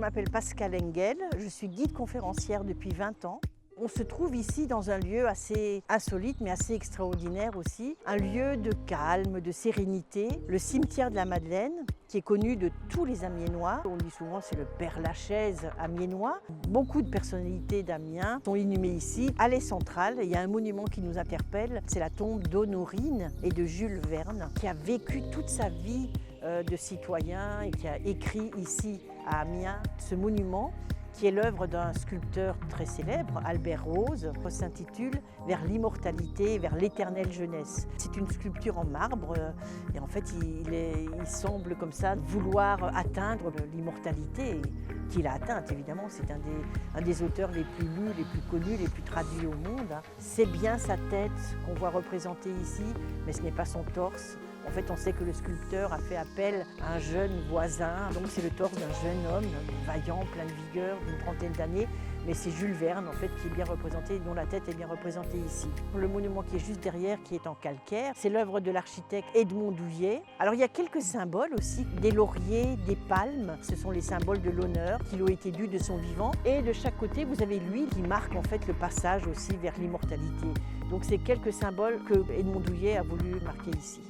m'appelle Pascale Engel, je suis guide conférencière depuis 20 ans. On se trouve ici dans un lieu assez insolite mais assez extraordinaire aussi, un lieu de calme, de sérénité, le cimetière de la Madeleine, qui est connu de tous les Amiénois. On dit souvent c'est le Père-Lachaise amiénois. Beaucoup de personnalités d'Amiens sont inhumées ici. Allée centrale, il y a un monument qui nous interpelle, c'est la tombe d'Honorine et de Jules Verne, qui a vécu toute sa vie de citoyen et qui a écrit ici à Amiens ce monument, qui est l'œuvre d'un sculpteur très célèbre, Albert Rose, s'intitule « Vers l'immortalité, vers l'éternelle jeunesse ». C'est une sculpture en marbre et en fait il semble comme ça vouloir atteindre l'immortalité qu'il a atteinte. Évidemment, c'est un des auteurs les plus lus, les plus connus, les plus traduits au monde. C'est bien sa tête qu'on voit représentée ici, mais ce n'est pas son torse. En fait, on sait que le sculpteur a fait appel à un jeune voisin, donc c'est le torse d'un jeune homme, vaillant, plein de vigueur, d'une trentaine d'années, mais c'est Jules Verne en fait qui est bien représenté, dont la tête est bien représentée ici. Le monument qui est juste derrière, qui est en calcaire, c'est l'œuvre de l'architecte Edmond Douillet. Alors il y a quelques symboles aussi, des lauriers, des palmes, ce sont les symboles de l'honneur qui lui ont été dus de son vivant. Et de chaque côté, vous avez l'huile qui marque en fait le passage aussi vers l'immortalité. Donc c'est quelques symboles que Edmond Douillet a voulu marquer ici.